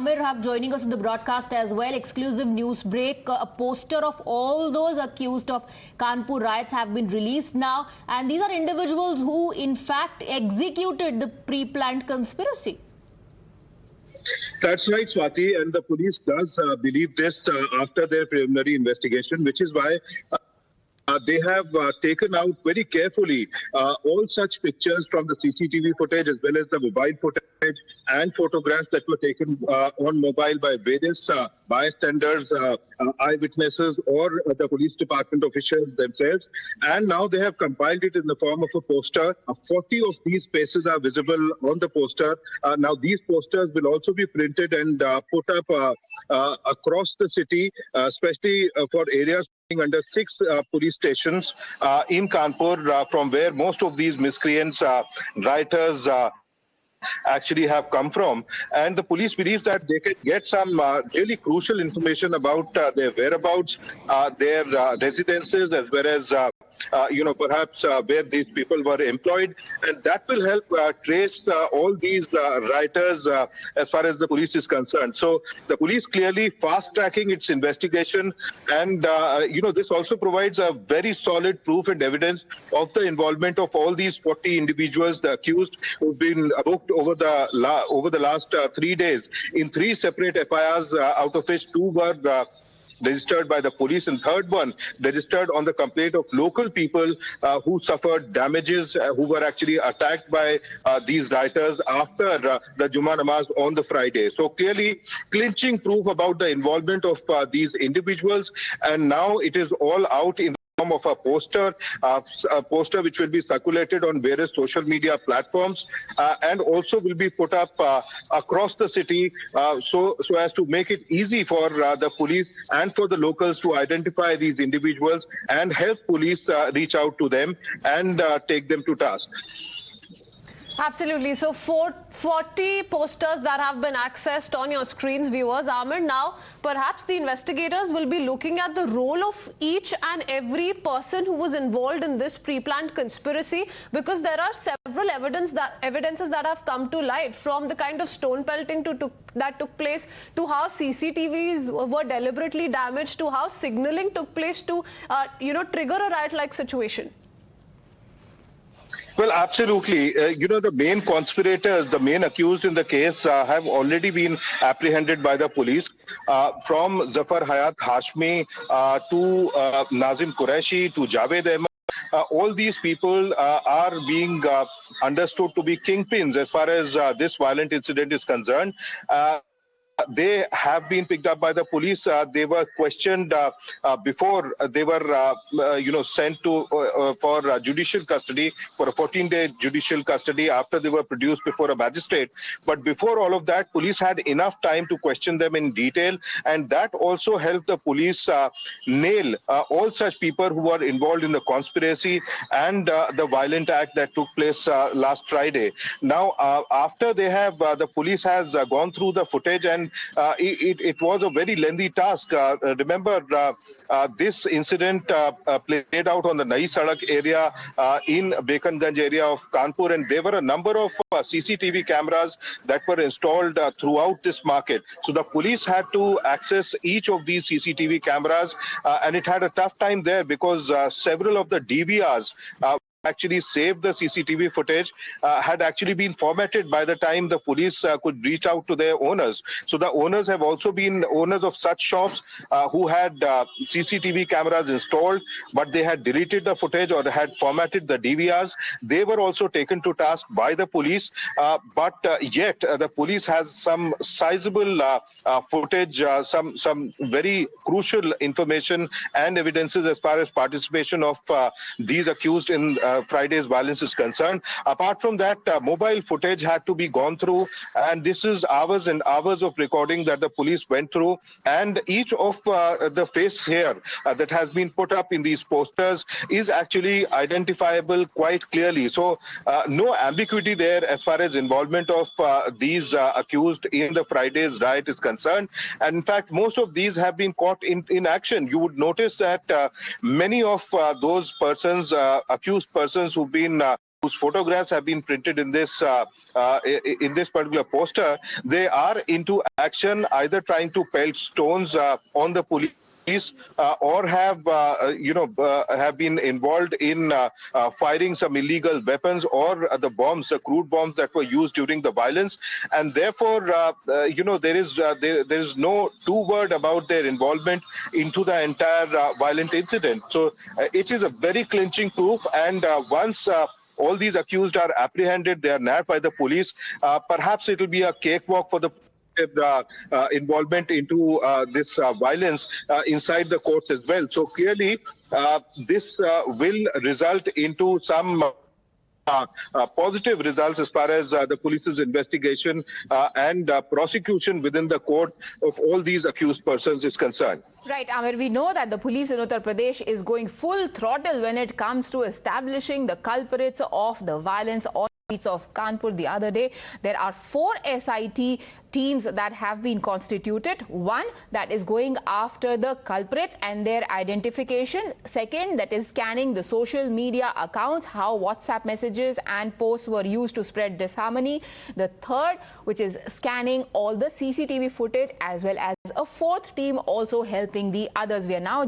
Joining us in the broadcast as well. Exclusive news break. A poster of all those accused of Kanpur riots have been released now, and these are individuals who in fact executed the pre-planned conspiracy. That's right, Swati, and the police does believe this after their preliminary investigation, which is why they have taken out very carefully all such pictures from the CCTV footage as well as the mobile footage and photographs that were taken on mobile by various bystanders, eyewitnesses or the police department officials themselves. And now they have compiled it in the form of a poster. 40 of these faces are visible on the poster. Now these posters will also be printed and put up across the city, especially for areas under 6 police stations in Kanpur, from where most of these miscreants, rioters, actually have come from. And the police believes that they can get some really crucial information about their whereabouts, their residences, as well as perhaps where these people were employed, and that will help trace all these rioters as far as the police is concerned. So the police clearly fast-tracking its investigation, and this also provides a very solid proof and evidence of the involvement of all these 40 individuals, the accused, who've been booked over the last 3 days in 3 separate FIRs, out of which 2 were registered by the police, and third one registered on the complaint of local people who suffered damages, who were actually attacked by these rioters after the Jummah Namaz on the Friday. So clearly clinching proof about the involvement of these individuals, and now it is all out in form of a poster which will be circulated on various social media platforms and also will be put up across the city so as to make it easy for the police and for the locals to identify these individuals and help police reach out to them and take them to task. Absolutely. So 40 posters that have been accessed on your screens, viewers. Amir, now perhaps the investigators will be looking at the role of each and every person who was involved in this pre-planned conspiracy, because there are several evidences that have come to light, from the kind of stone pelting that took place, to how CCTVs were deliberately damaged, to how signaling took place to trigger a riot-like situation. Well, absolutely. The main conspirators, the main accused in the case have already been apprehended by the police. From Zafar Hayat Hashmi to Nazim Qureshi to Javed Ahmed. All these people are being understood to be kingpins as far as this violent incident is concerned. They have been picked up by the police. They were questioned before they were, sent to for judicial custody, for a 14-day judicial custody after they were produced before a magistrate. But before all of that, police had enough time to question them in detail, and that also helped the police nail all such people who were involved in the conspiracy and the violent act that took place last Friday. Now, after they have, the police has gone through the footage, and it was a very lengthy task. Remember, this incident played out on the Nai Sadak area in Bekanganj area of Kanpur, and there were a number of CCTV cameras that were installed throughout this market. So the police had to access each of these CCTV cameras, and it had a tough time there because several of the DVRs actually saved the CCTV footage had actually been formatted by the time the police could reach out to their owners. So the owners have also been owners of such shops who had CCTV cameras installed, but they had deleted the footage or had formatted the DVRs. They were also taken to task by the police, but yet the police has some sizable footage, some very crucial information and evidences as far as participation of these accused in Friday's violence is concerned. Apart from that, mobile footage had to be gone through, and this is hours and hours of recording that the police went through, and each of the face here that has been put up in these posters is actually identifiable quite clearly. So no ambiguity there as far as involvement of these accused in the Friday's riot is concerned, and in fact most of these have been caught in action. You would notice that many of those persons, accused persons who've been whose photographs have been printed in this particular poster, they are into action, either trying to pelt stones on the police, or have been involved in firing some illegal weapons or the bombs, the crude bombs that were used during the violence, and therefore there is no two-word about their involvement into the entire violent incident. So it is a very clinching proof, and once all these accused are apprehended, they are nabbed by the police, perhaps it will be a cakewalk for the involvement into this violence inside the courts as well. So clearly, this will result into some positive results as far as the police's investigation and prosecution within the court of all these accused persons is concerned. Right, Amir, we know that the police in Uttar Pradesh is going full throttle when it comes to establishing the culprits of the violence on streets of Kanpur the other day. There are 4 SIT teams that have been constituted. One that is going after the culprits and their identification. Second, that is scanning the social media accounts, how WhatsApp messages and posts were used to spread disharmony. The third, which is scanning all the CCTV footage, as well as a 4th team also helping the others. We are now